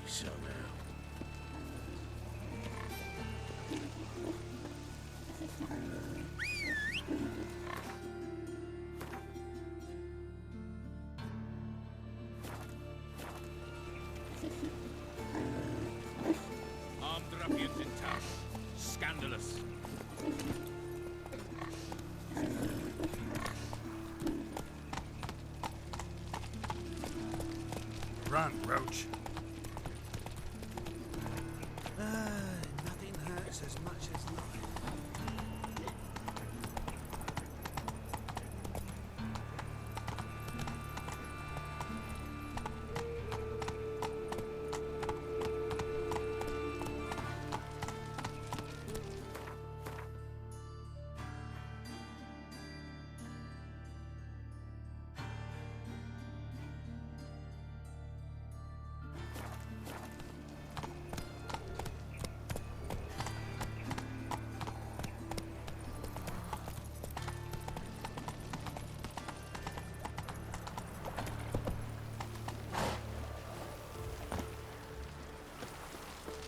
so now. Armed ruffians in town. Scandalous. Run, Roach. Nothing hurts as much as life.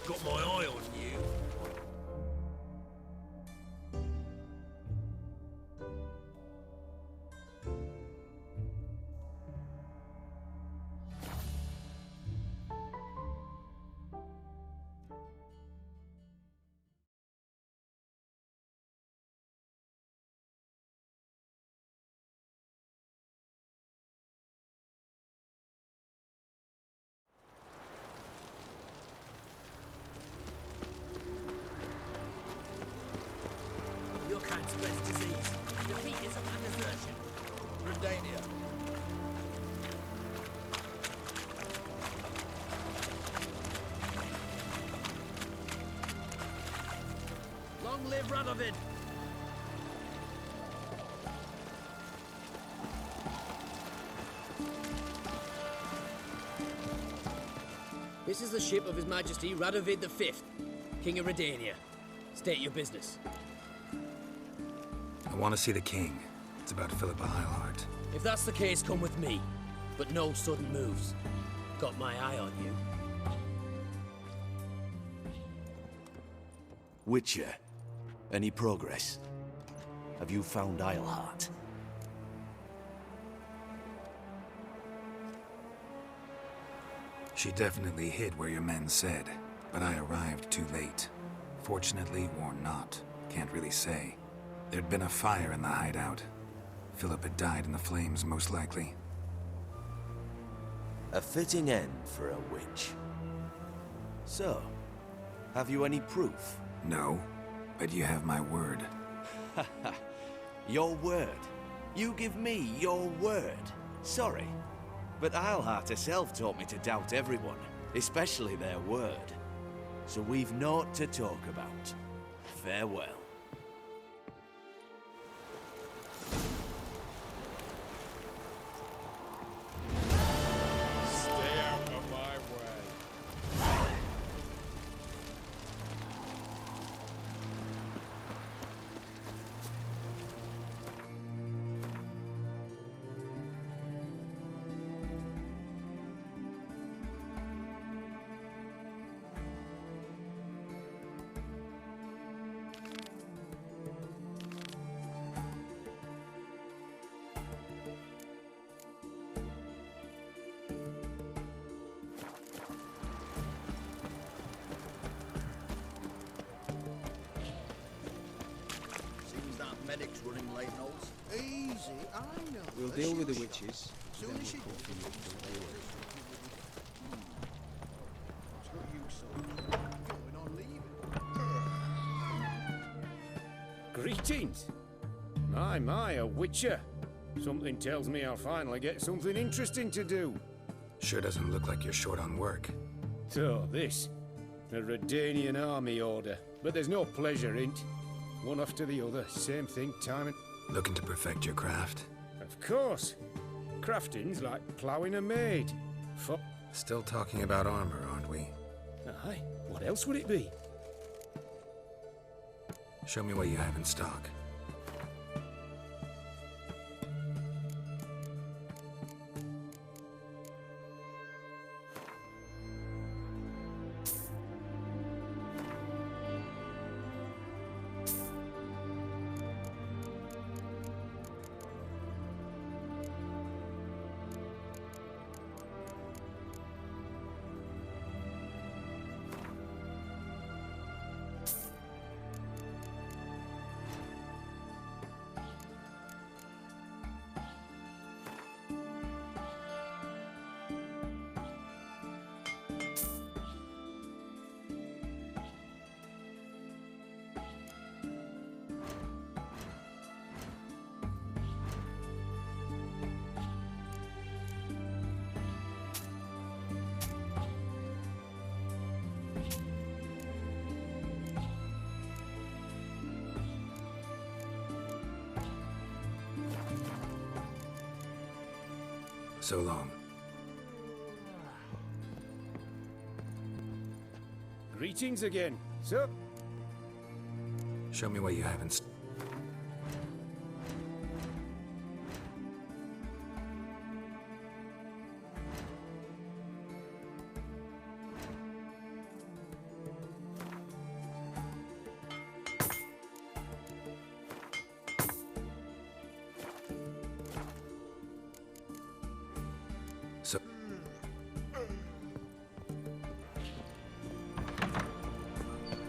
Got my eye on you. Your kind spreads disease. Defeat is upon desertion. Redania. Long live Radovid! This is the ship of His Majesty Radovid V, King of Redania. State your business. I want to see the king. It's about Philippa Eilhart. If that's the case, come with me. But no sudden moves. Got my eye on you. Witcher, any progress? Have you found Eilhart? She definitely hid where your men said, but I arrived too late. Fortunately or not, can't really say. There'd been a fire in the hideout. Philip had died in the flames, most likely. A fitting end for a witch. So, have you any proof? No, but you have my word. Your word? You give me your word? Sorry, but Eilhart herself taught me to doubt everyone, especially their word. So we've naught to talk about. Farewell. Stay out of my way. Seems that medic's running late, Knowles. Easy, I know. We'll deal with the witches. Soon then as she we'll call for you to deal with it. It's not you, son. Going on leaving. Greetings! My, a witcher. Something tells me I'll finally get something interesting to do. Sure doesn't look like you're short on work. So, this. A Redanian army order. But there's no pleasure in't. One after the other, same thing time and... Looking to perfect your craft? Of course! Crafting's like ploughing a maid. Still talking about armor, aren't we? Aye, what else would it be? Show me what you have in stock. So long. Greetings again. So, Show me what you have in So,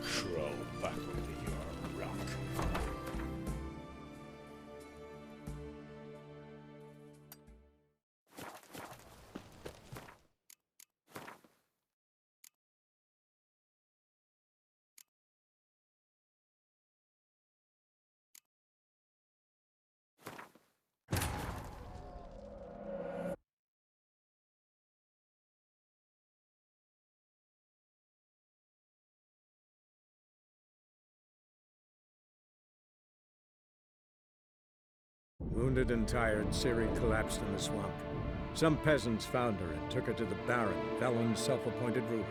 crawl back under your rock. Wounded and tired, Ciri collapsed in the swamp. Some peasants found her and took her to the Baron, Velen's self-appointed ruler.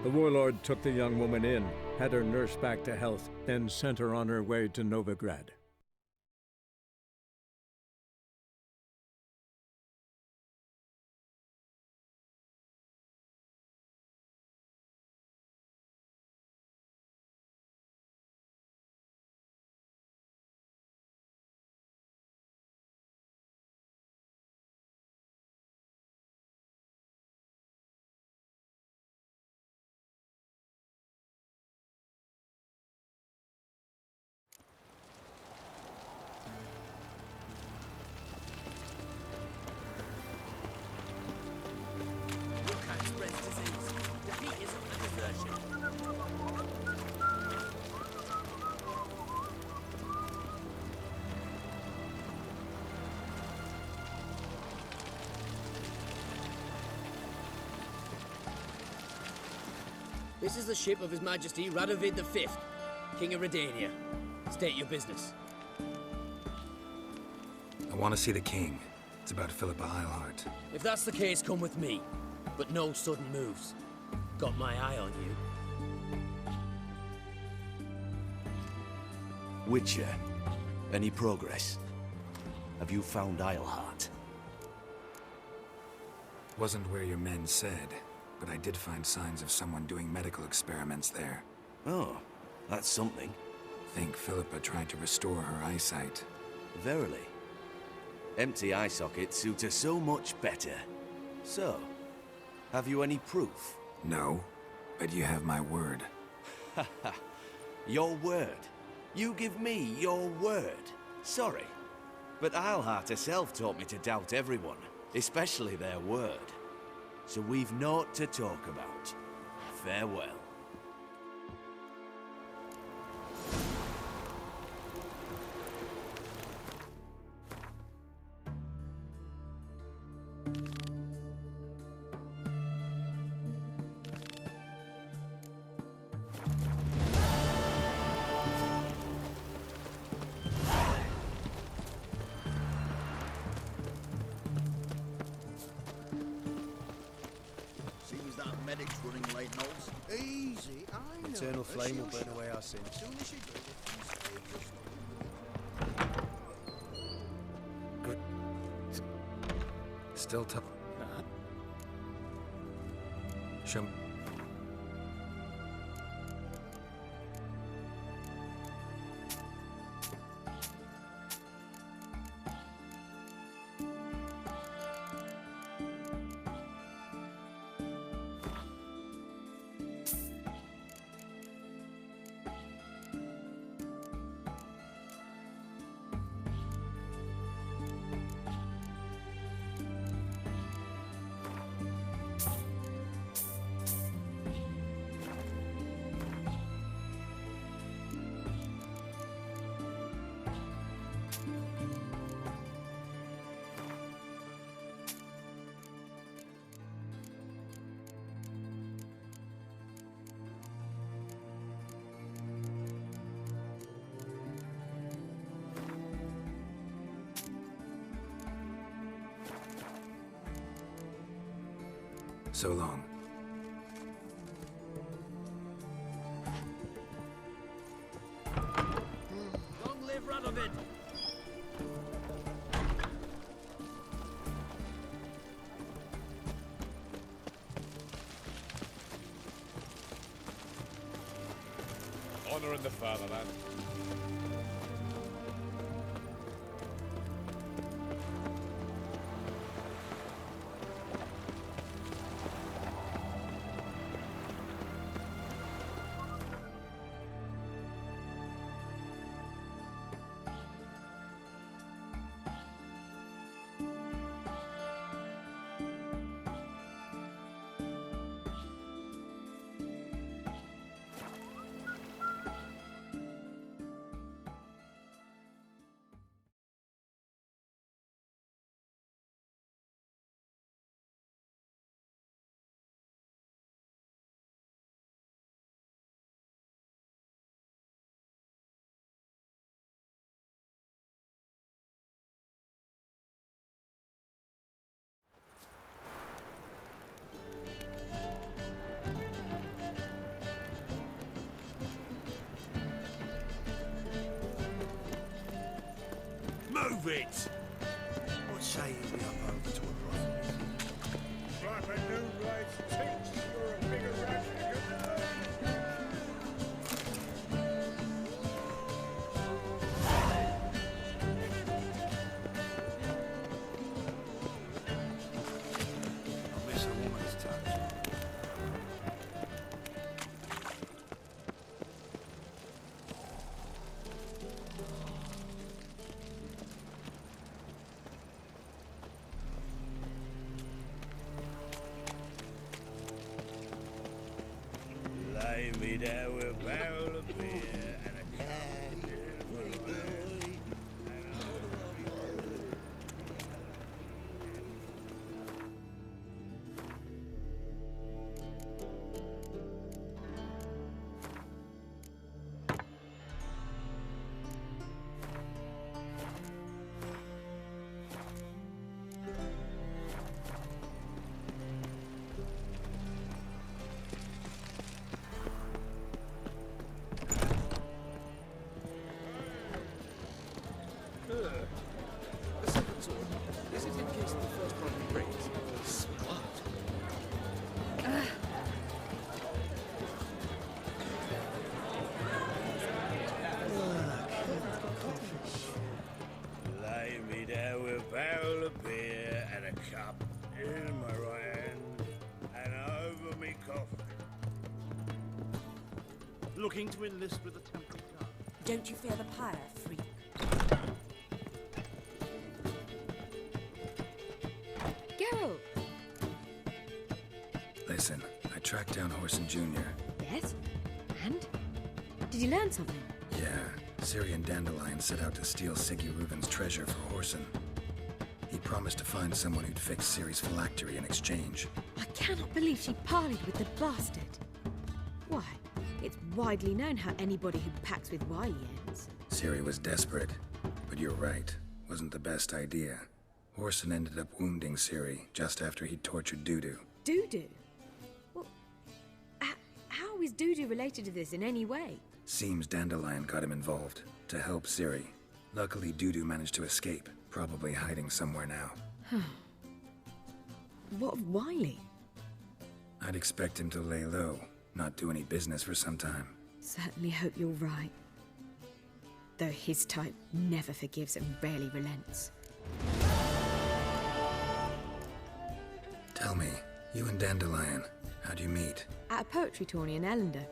The warlord took the young woman in, had her nursed back to health, then sent her on her way to Novigrad. You can't spread disease. Defeat isn't a desertion. This is the ship of His Majesty Radovid V, King of Redania. State your business. I want to see the king. It's about Philippa Eilhart. If that's the case, come with me. But no sudden moves. Got my eye on you. Witcher, any progress? Have you found Eilhart? Wasn't where your men said, but I did find signs of someone doing medical experiments there. Oh, that's something. Think Philippa tried to restore her eyesight. Verily. Empty eye sockets suit her so much better. So, have you any proof? No, but you have my word. Your word? You give me your word? Sorry, but Eilhart herself taught me to doubt everyone, especially their word. So we've naught to talk about. Farewell. Seems that medic's running late, Knowles. Easy, I know. Eternal flame will burn away our sins. As soon as you do it, Still tough. Show me. So long. Long live Radovid! Honor in the fatherland. Move it! What say you we up over to a rifle? Like a new life takes you're a bigger rat. I miss a woman's touch. Lay me down with a barrel of beer and a The second sword. Is it in case the first one breaks? Smart. Lay me down with a barrel of beer and a cup in my right hand and over me coffin. Looking to enlist with the temple guard. Don't you fear the pyre, freak? Geralt! Listen, I tracked down Horson Jr. Yes? And? Did you learn something? Yeah, Ciri and Dandelion set out to steal Siggy REUVEN'S treasure for Horson. He promised to find someone who'd fix Ciri's phylactery in exchange. I cannot believe she parleyed with the bastard. Why, it's widely known how anybody who packs with wily ends. Ciri was desperate, but you're right, wasn't the best idea. Horson ended up wounding Ciri just after he'd tortured Dudu. Dudu? Well, how is Dudu related to this in any way? Seems Dandelion got him involved, to help Ciri. Luckily, Dudu managed to escape, probably hiding somewhere now. What of Wily? I'd expect him to lay low, not do any business for some time. Certainly hope you're right. Though his type never forgives and rarely relents. Tell me, you and Dandelion, how'd you meet? At a poetry tourney in Ellender.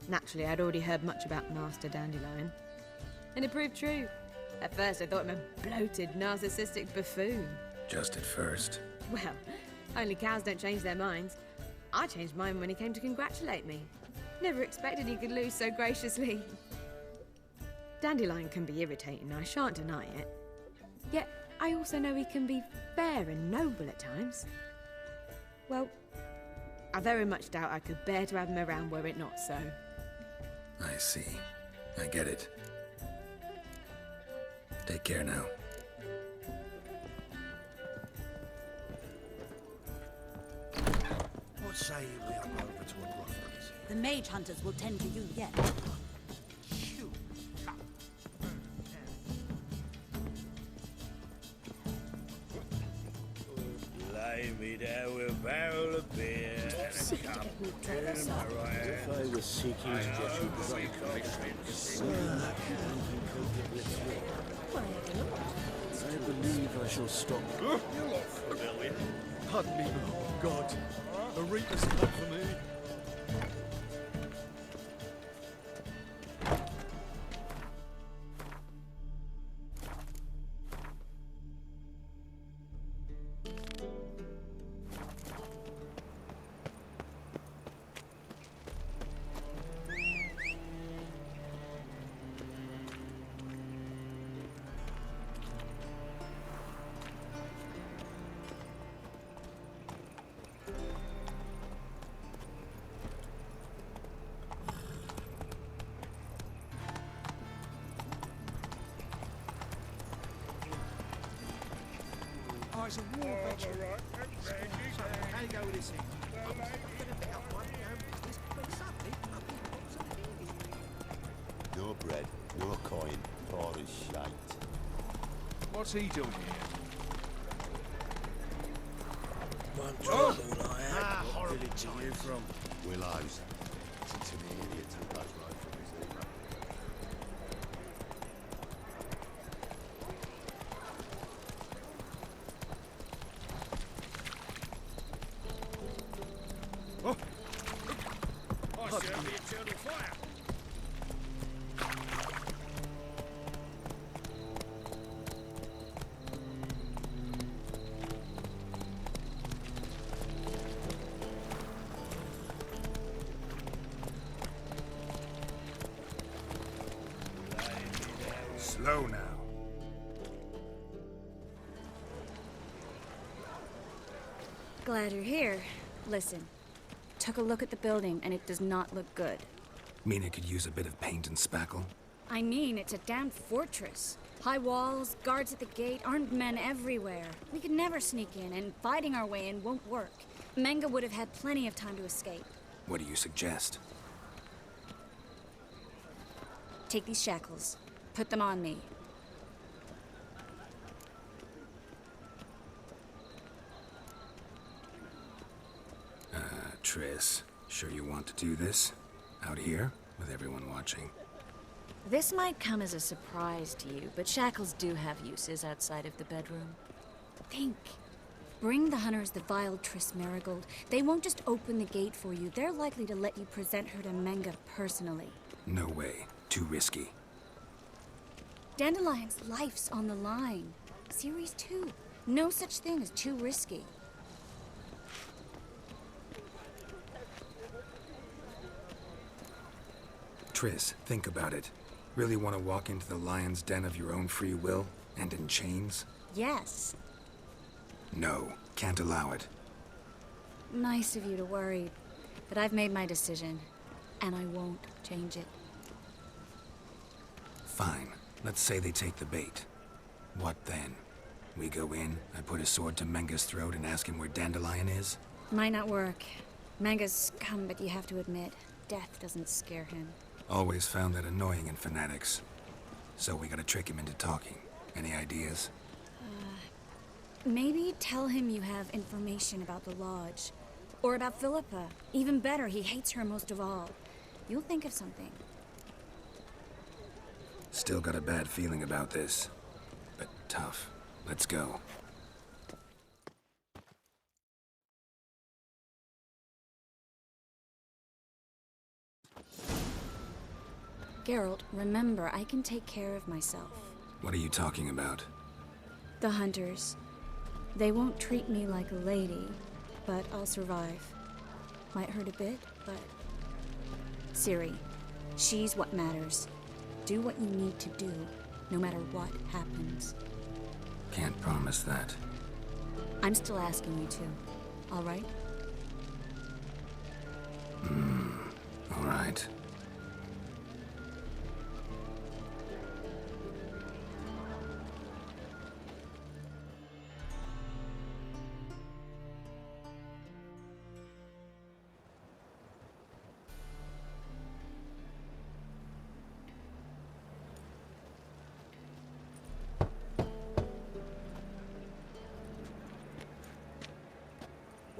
Naturally, I'd already heard much about Master Dandelion. And it proved true. At first, I thought him a bloated, narcissistic buffoon. Just at first. Well, only cows don't change their minds. I changed mine when he came to congratulate me. Never expected he could lose so graciously. Dandelion can be irritating, I shan't deny it. Yet, I also know he can be fair and noble at times. Well, I very much doubt I could bear to have him around were it not so. I see. I get it. Take care now. say we up over to a grotto's. The mage hunters will tend to you yet. Shoot. Lay me down with a barrel of beer and a cup in my right hand. If I was seeking to get you drunk, I believe I shall stop. You're off, familiar. Pardon me, oh God. The Reaper's come for me. Oh, it's a war veteran. How you go with this thing? I'm gonna pick up one business, but suddenly up he pops and hears. No bread, no coin, poor as shite. What's he doing here? One trouble I had. What village are you from? Willows. It's an idiot who goes right from his neighbour. I serve the eternal fire. Slow now. Glad you're here. Listen, took a look at the building and it does not look good. Mean it could use a bit of paint and spackle? I mean, it's a damn fortress. High walls, guards at the gate, armed men everywhere. We could never sneak in, and fighting our way in won't work. Menga would have had plenty of time to escape. What do you suggest? Take these shackles. Put them on me. Triss, sure you want to do this? Out here, with everyone watching? This might come as a surprise to you, but shackles do have uses outside of the bedroom. Think. Bring the hunters the vile Triss Marigold. They won't just open the gate for you. They're likely to let you present her to Menga personally. No way. Too risky. Dandelion's life's on the line. Series 2. No such thing as too risky. Triss, think about it. Really want to walk into the lion's den of your own free will, and in chains? Yes. No, can't allow it. Nice of you to worry, but I've made my decision, and I won't change it. Fine. Let's say they take the bait. What then? We go in, I put a sword to Menga's throat and ask him where Dandelion is? Might not work. Menga's scum, but you have to admit, death doesn't scare him. Always found that annoying in fanatics. So we gotta trick him into talking. Any ideas? Maybe tell him you have information about the Lodge. Or about Philippa. Even better, he hates her most of all. You'll think of something. Still got a bad feeling about this. But tough. Let's go. Geralt, remember, I can take care of myself. What are you talking about? The hunters. They won't treat me like a lady, but I'll survive. Might hurt a bit, but... Ciri, she's what matters. Do what you need to do, no matter what happens. Can't promise that. I'm still asking you to, all right? All right.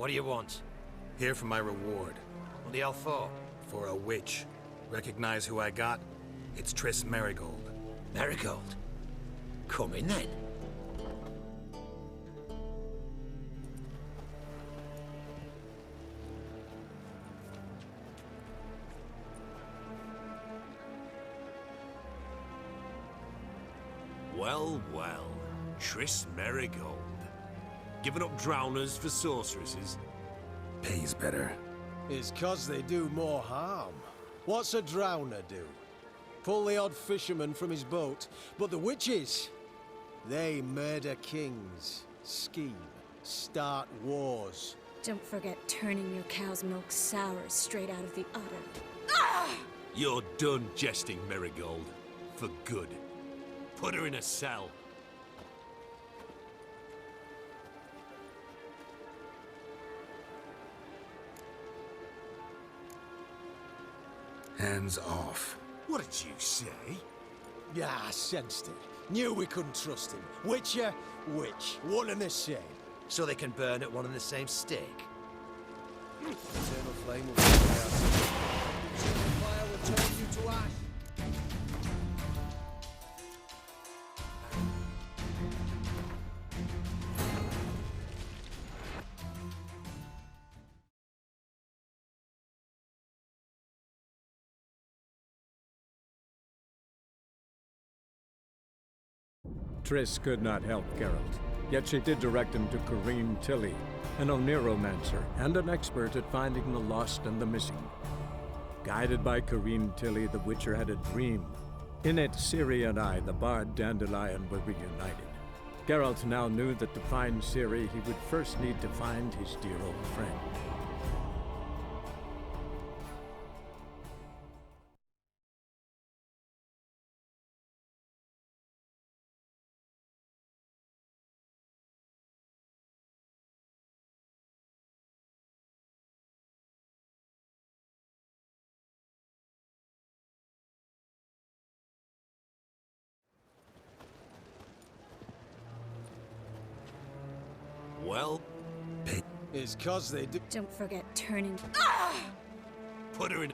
What do you want? Here for my reward. What the hell for? For a witch. Recognize who I got? It's Triss Merigold. Merigold? Come in then. Well, well. Triss Merigold. Giving up drowners for sorceresses? Pays better. It's 'cause they do more harm. What's a drowner do? Pull the odd fisherman from his boat. But the witches, they murder kings, scheme, start wars. Don't forget turning your cow's milk sour straight out of the udder. You're done jesting, Merigold. For good. Put her in a cell. Hands off. What did you say? Yeah, I sensed it. Knew we couldn't trust him. Witcher, witch. One and the same. So they can burn at one and the same stake? Eternal flame will fire out. Eternal fire will turn you to ash. Triss could not help Geralt, yet she did direct him to Kareem Tilly, an Oniromancer and an expert at finding the lost and the missing. Guided by Kareem Tilly, the Witcher had a dream. In it, Ciri and I, the bard Dandelion, were reunited. Geralt now knew that to find Ciri, he would first need to find his dear old friend. Well, It's 'cause they do. Don't forget turning. put her in.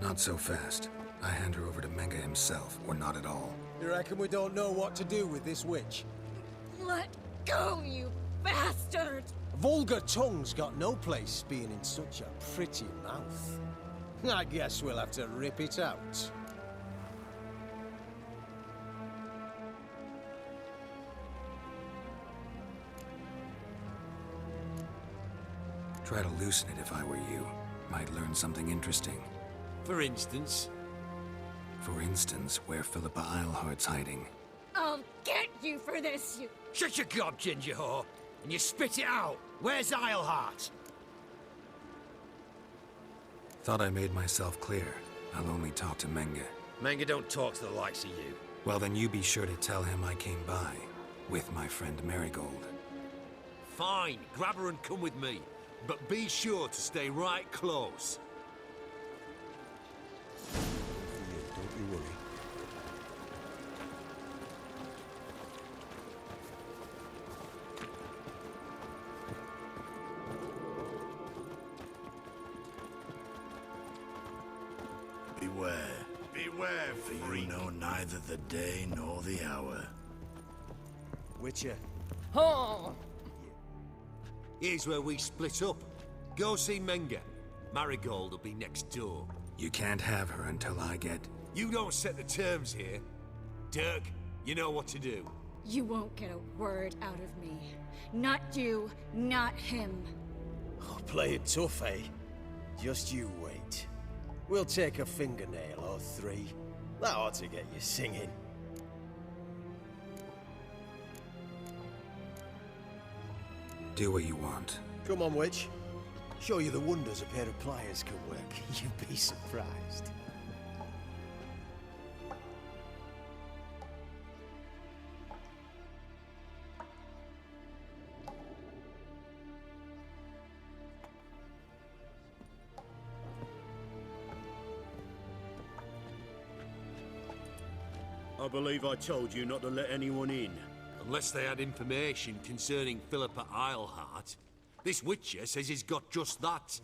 Not so fast. I hand her over to Menge himself, or not at all. You reckon we don't know what to do with this witch? Let go, you bastard! Vulgar tongue's got no place being in such a pretty mouth. I guess we'll have to rip it out. Try to loosen it if I were you. Might learn something interesting. For instance? For instance, where Philippa Eilhart's hiding. I'll get you for this, you... Shut your gob, ginger whore, and you spit it out. Where's Eilhart? Thought I made myself clear. I'll only talk to Menge. Menge don't talk to the likes of you. Well, then you be sure to tell him I came by. With my friend Merigold. Fine, grab her and come with me. But be sure to stay right close. Don't you worry. Beware. Beware, for you know neither the day nor the hour. Witcher. Oh! Here's where we split up. Go see Menge. Marigold will be next door. You can't have her until I get... You don't set the terms here. Dirk, you know what to do. You won't get a word out of me. Not you, not him. Oh, play it tough, eh? Just you wait. We'll take a fingernail or three. That ought to get you singing. Do what you want. Come on, witch. Show you the wonders a pair of pliers can work. You'd be surprised. I believe I told you not to let anyone in. Unless they had information concerning Philippa Eilhart. This Witcher says he's got just that.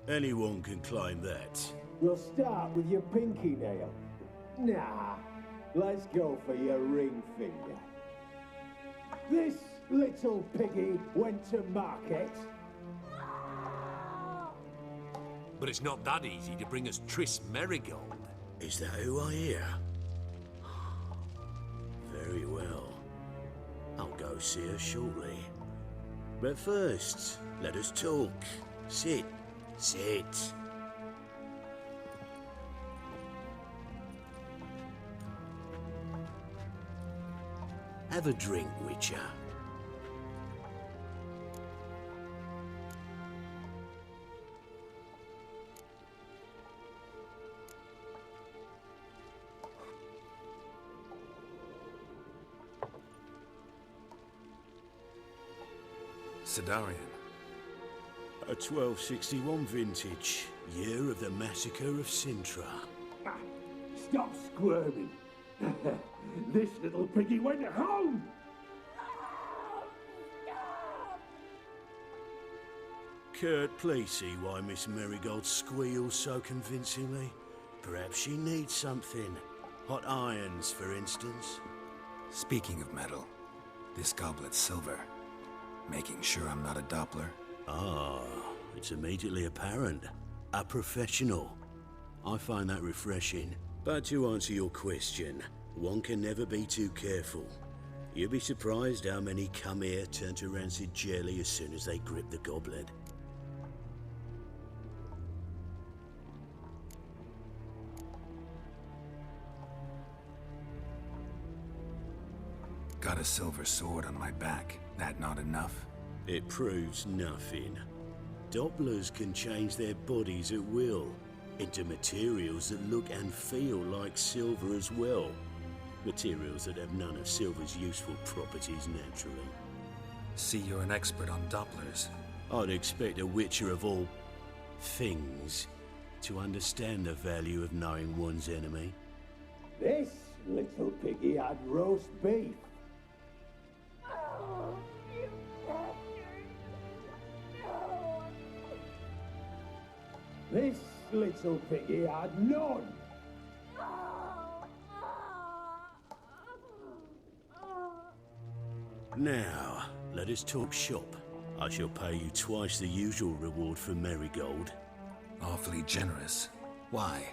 Anyone can claim that. We'll start with your pinky nail. Nah, let's go for your ring finger. This little piggy went to market. But it's not that easy to bring us Triss Merigold. Is that who I hear? Very well. I'll go see her shortly. But first, let us talk. Sit. Sit. Have a drink, Witcher. Sedarian. A 1261 vintage, year of the massacre of Sintra. Stop squirming. This little piggy went home. Kurt, please see why Miss Merigold squeals so convincingly. Perhaps she needs something. Hot irons, for instance. Speaking of metal, this goblet's silver. Making sure I'm not a Doppler. Ah, it's immediately apparent. A professional. I find that refreshing. But to answer your question, one can never be too careful. You'd be surprised how many come here turn to rancid jelly as soon as they grip the goblet. Got a silver sword on my back. That not enough? It proves nothing. Dopplers can change their bodies at will, into materials that look and feel like silver as well. Materials that have none of silver's useful properties naturally. See, you're an expert on Dopplers. I'd expect a Witcher of all things to understand the value of knowing one's enemy. This little piggy had roast beef. This little piggy had none. Now, let us talk shop. I shall pay you twice the usual reward for Merigold. Awfully generous. Why?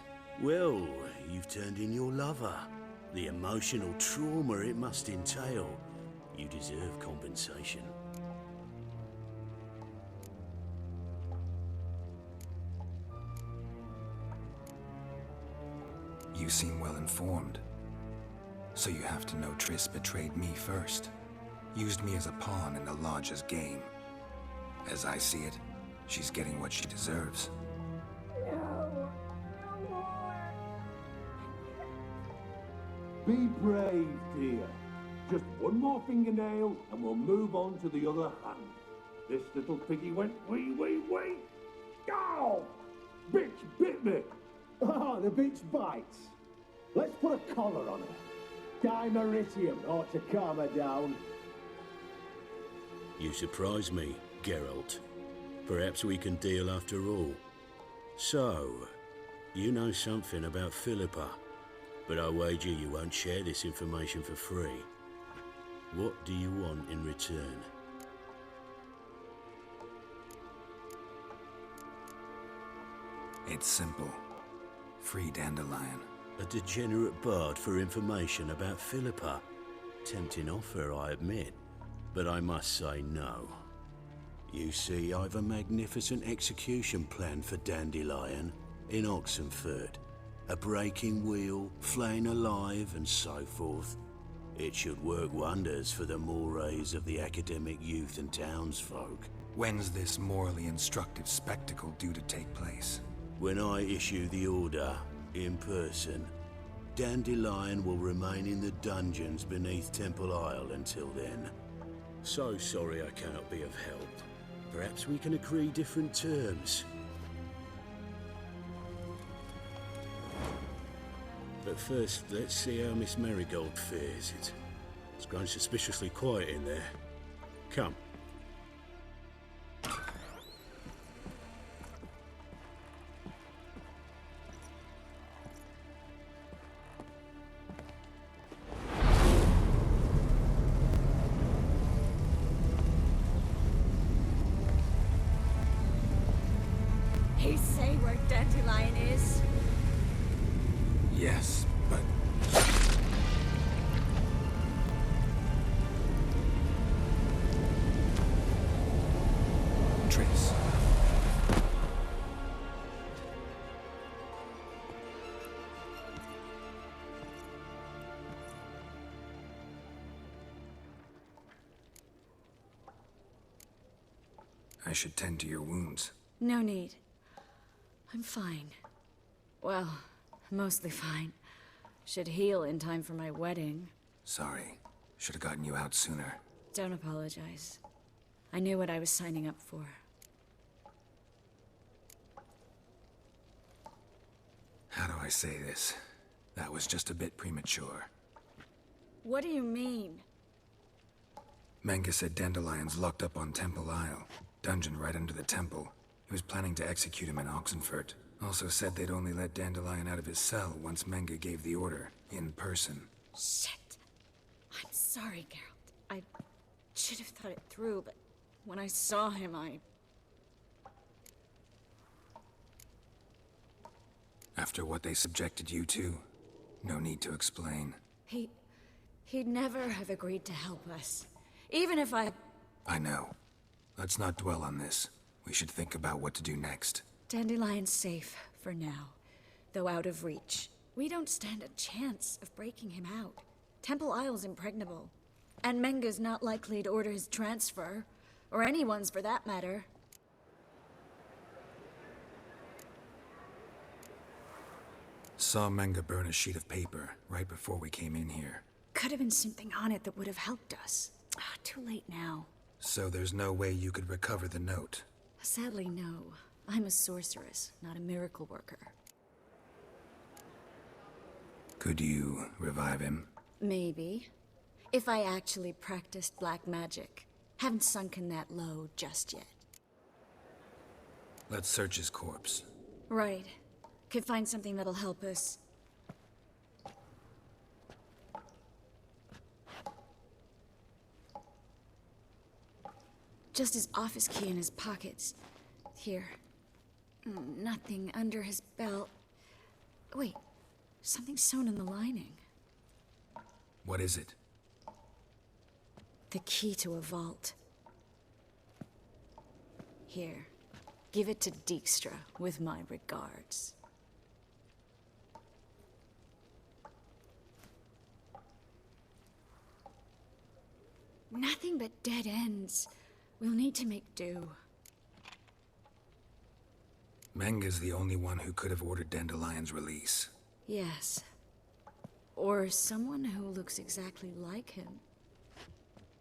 Well, you've turned in your lover. The emotional trauma it must entail. You deserve compensation. You seem well informed. So you have to know Triss betrayed me first. Used me as a pawn in the Lodge's game. As I see it, she's getting what she deserves. Be brave, dear. Just one more fingernail and we'll move on to the other hand. This little piggy went wee. Ow! Bitch bit me. Oh, the bitch bites. Let's put a collar on her. Dimeritium ought to calm her down. You surprise me, Geralt. Perhaps we can deal after all. So, you know something about Philippa, but I wager you won't share this information for free. What do you want in return? It's simple. Free Dandelion. A degenerate bard for information about Philippa. Tempting offer, I admit, but I must say no. You see, I've a magnificent execution plan for Dandelion in Oxenford. A breaking wheel, flaying alive, and so forth. It should work wonders for the mores of the academic youth and townsfolk. When's this morally instructive spectacle due to take place? When I issue the order, in person, Dandelion will remain in the dungeons beneath Temple Isle until then. So sorry I cannot be of help. Perhaps we can agree different terms. But first, let's see how Miss Merigold fares. It's grown suspiciously quiet in there. Come. He say where Dandelion is? Yes, but... Triss. I should tend to your wounds. No need. I'm fine. Well, mostly fine. Should heal in time for my wedding. Sorry. Should have gotten you out sooner. Don't apologize. I knew what I was signing up for. How do I say this? That was just a bit premature. What do you mean? Menge said Dandelion's locked up on Temple Isle. Dungeon right under the temple. He was planning to execute him in Oxenfurt. Also said they'd only let Dandelion out of his cell once Menge gave the order, in person. Shit. I'm sorry, Geralt. I should have thought it through, but when I saw him, After what they subjected you to, no need to explain. He'd never have agreed to help us. Even if I know. Let's not dwell on this. We should think about what to do next. Dandelion's safe for now, though out of reach. We don't stand a chance of breaking him out. Temple Isle's impregnable, and Menge's not likely to order his transfer, or anyone's for that matter. Saw Menge burn a sheet of paper right before we came in here. Could have been something on it that would have helped us. Too late now. So there's no way you could recover the note? Sadly, no. I'm a sorceress, not a miracle worker. Could you revive him? Maybe. If I actually practiced black magic. Haven't sunken that low just yet. Let's search his corpse. Right. Could find something that'll help us. Just his office key in his pockets. Here. Nothing under his belt. Wait, something sewn in the lining. What is it? The key to a vault. Here, give it to Dijkstra with my regards. Nothing but dead ends. We'll need to make do. Menge's the only one who could have ordered Dandelion's release. Yes. Or someone who looks exactly like him.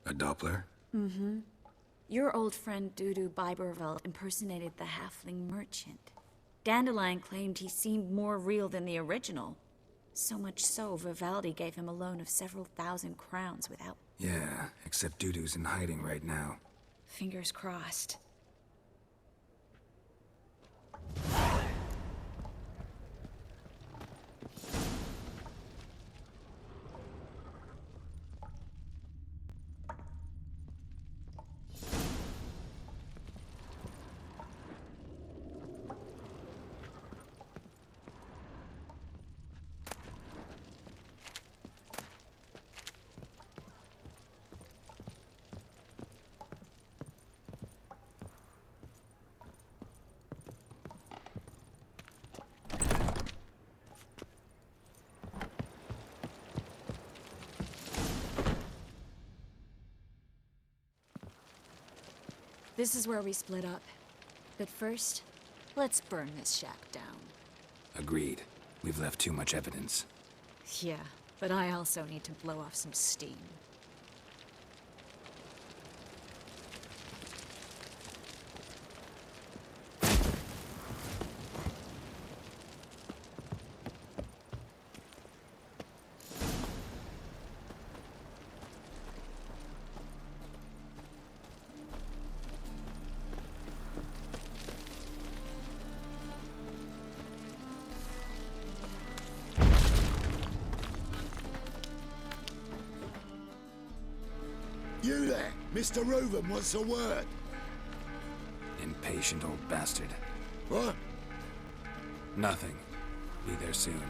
A Doppler? Mm-hmm. Your old friend Dudu Biberveld impersonated the halfling merchant. Dandelion claimed he seemed more real than the original. So much so, Vivaldi gave him a loan of several thousand crowns without... Yeah, except Dudu's in hiding right now. Fingers crossed. This is where we split up. But first, let's burn this shack down. Agreed. We've left too much evidence. Yeah, but I also need to blow off some steam. You there, Mr. Reuven wants a word. Impatient old bastard. What? Nothing. Be there soon.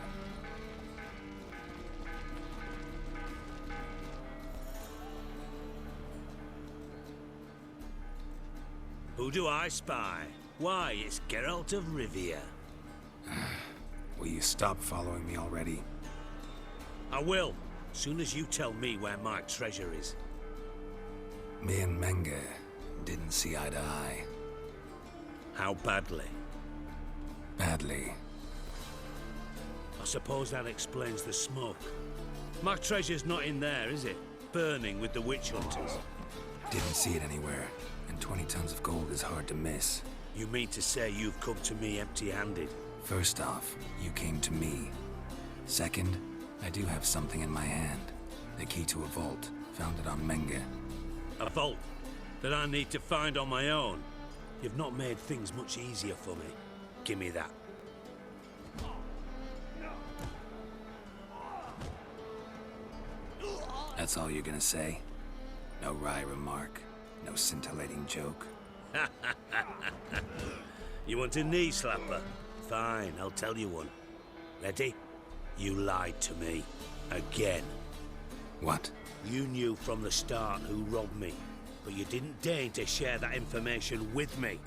Who do I spy? Why, it's Geralt of Rivia. Will you stop following me already? I will, soon as you tell me where my treasure is. Me and Menge didn't see eye to eye. How badly? Badly. I suppose that explains the smoke. My treasure's not in there, is it? Burning with the witch hunters. Didn't see it anywhere, and 20 tons of gold is hard to miss. You mean to say you've come to me empty-handed? First off, you came to me. Second, I do have something in my hand. The key to a vault, founded on Menge. A vault that I need to find on my own? You've not made things much easier for me. Give me that. That's all you're gonna say? No wry remark? No scintillating joke? You want a knee slapper? Fine, I'll tell you one. Ready? You lied to me. Again. What? You knew from the start who robbed me, but you didn't deign to share that information with me.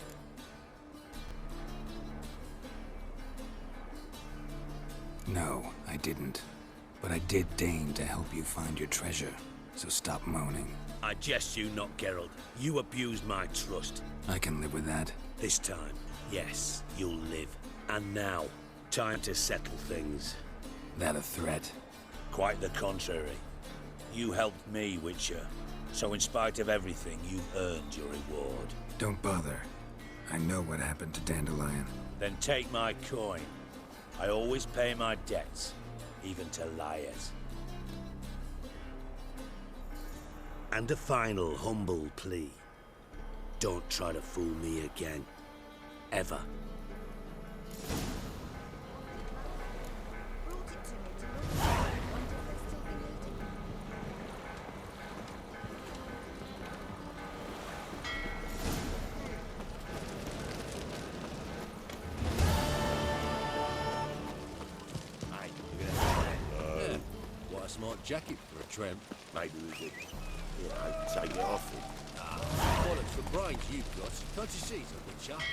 No, I didn't. But I did deign to help you find your treasure, so stop moaning. I jest you not, Geralt. You abused my trust. I can live with that. This time, yes, you'll live. And now, time to settle things. That a threat? Quite the contrary. You helped me, Witcher. So in spite of everything, you've earned your reward. Don't bother. I know what happened to Dandelion. Then take my coin. I always pay my debts, even to liars. And a final humble plea. Don't try to fool me again. Ever. What a smart jacket for a tramp. Maybe we could, take it off him. Bollocks for brains you've got. Can't you see, the Witcher?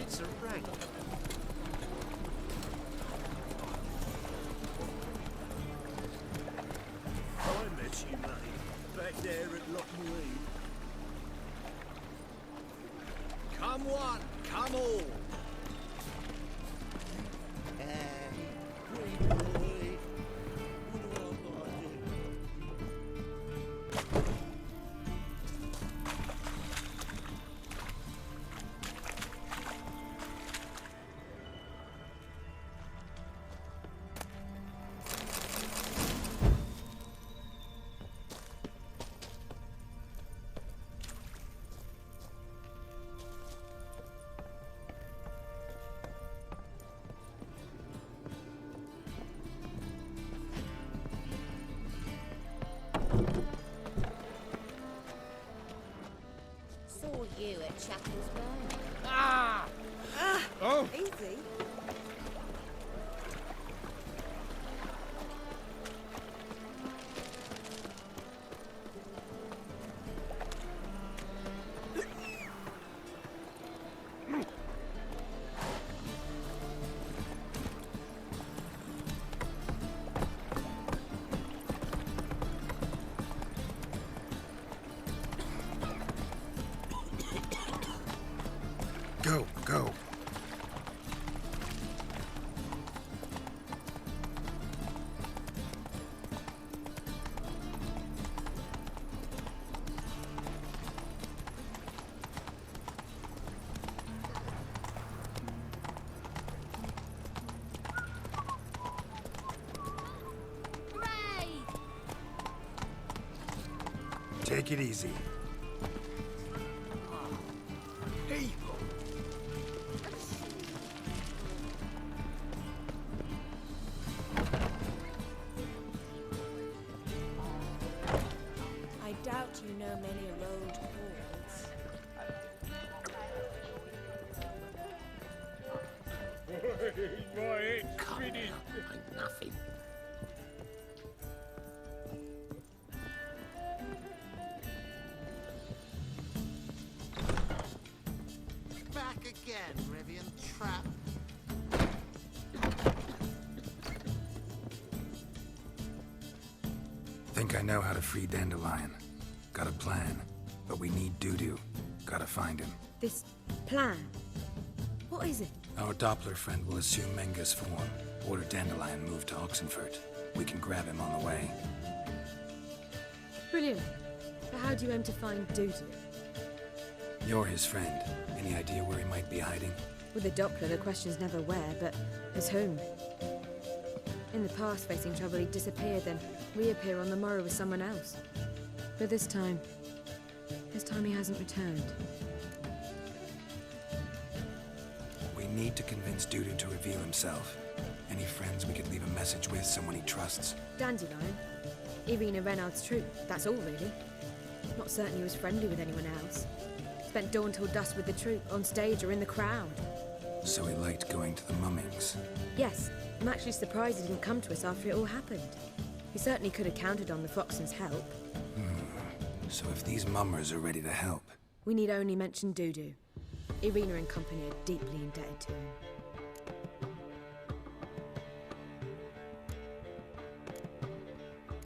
It's a rag. I met you, mate. Back there at Lockmuir. Come one, come all. Saw you at Chapel's Burn. Ah! Oh! Easy. Go, go. Take it easy. People! I doubt you know many road calls. My head's spinning. Ain't nothing. Back again, Rivian Trap. Think I know how to free Dandelion. Got a plan, but we need Dudu. Gotta find him. This plan? What is it? Our Doppler friend will assume Menga's form. Order Dandelion moved to Oxenfurt. We can grab him on the way. Brilliant. But how do you aim to find Dudu? You're his friend. Any idea where he might be hiding? With the Doppler, the question's never where, but as whom? In the past, facing trouble, he'd disappear, then reappear on the morrow with someone else. But this time he hasn't returned. We need to convince Dudu to reveal himself. Any friends we could leave a message with, someone he trusts? Dandelion? Irina Renard's troop, that's all really. Not certain he was friendly with anyone else. Spent dawn till dusk with the troop, on stage or in the crowd. So he liked going to the mummings. Yes, I'm actually surprised he didn't come to us after it all happened. He certainly could have counted on the Foxton's help. So if these mummers are ready to help... We need only mention Dudu. Irina and company are deeply indebted to him.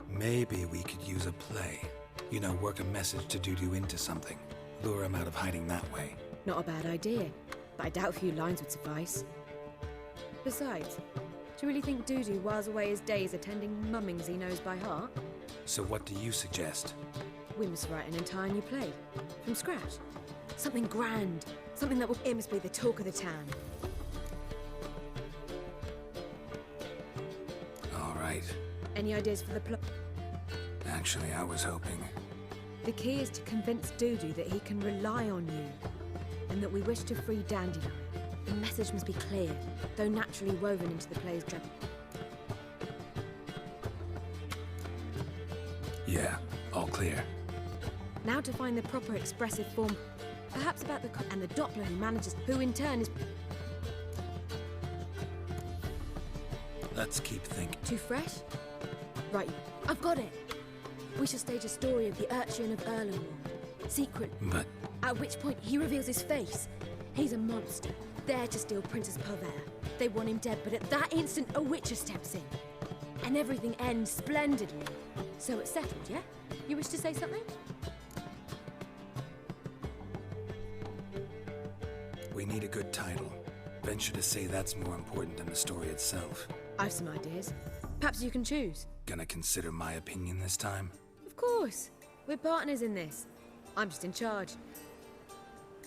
Maybe we could use a play. You know, work a message to Dudu into something. Lure him out of hiding that way. Not a bad idea, but I doubt a few lines would suffice. Besides, do you really think Dudu whiles away his days attending mummings he knows by heart? So what do you suggest? We must write an entire new play, from scratch. Something grand, something that will be the talk of the town. All right. Any ideas for the plot? Actually, I was hoping... The key is to convince Dudu that he can rely on you, and that we wish to free Dandelion. The message must be clear, though naturally woven into the play's drama. Yeah, all clear. Now to find the proper expressive form, perhaps about the and the Doppler who manages, who in turn is... Let's keep thinking. Too fresh? Right, I've got it. We shall stage a story of the Urchin of Erlenwald. Secret. But... At which point he reveals his face. He's a monster, there to steal Princess Pavere. They want him dead, but at that instant a Witcher steps in. And everything ends splendidly. So it's settled, yeah? You wish to say something? We need a good title. Venture to say that's more important than the story itself. I've some ideas. Perhaps you can choose. Gonna consider my opinion this time? Of course. We're partners in this. I'm just in charge.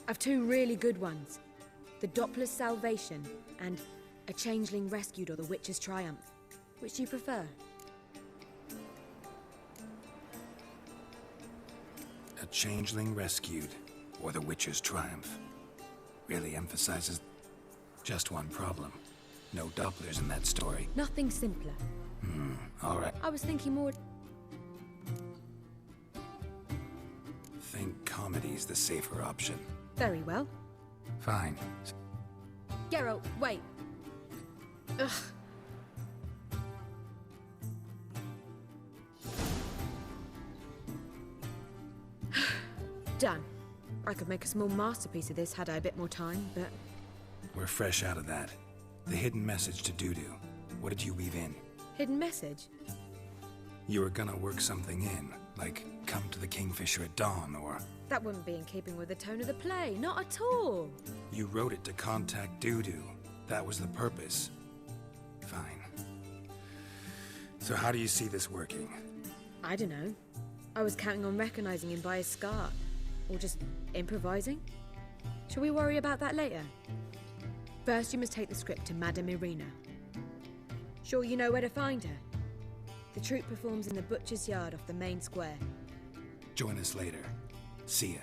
I've two really good ones. The Doppler's Salvation and A Changeling Rescued or The Witcher's Triumph. Which do you prefer? A Changeling Rescued or The Witcher's Triumph. Really emphasizes just one problem. No Dopplers in that story. Nothing simpler. All right. I was thinking more... Think comedy's the safer option. Very well. Fine. Geralt, wait. Ugh. Done. I could make a small masterpiece of this had I a bit more time, but... We're fresh out of that. The hidden message to Dudu. What did you weave in? Hidden message? You were gonna work something in, like come to the Kingfisher at dawn, or... That wouldn't be in keeping with the tone of the play, not at all. You wrote it to contact Dudu. That was the purpose. Fine. So how do you see this working? I don't know. I was counting on recognizing him by his scar. Or just improvising. Shall we worry about that later? First, you must take the script to Madame Irina. Sure you know where to find her? The troupe performs in the butcher's yard off the main square. Join us later. See ya.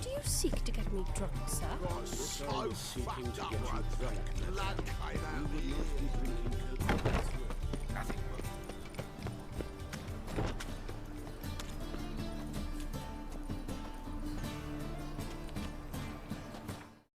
Do you seek to get me drunk, sir? So seeking to get you drunk. Lad came out here. Nothing.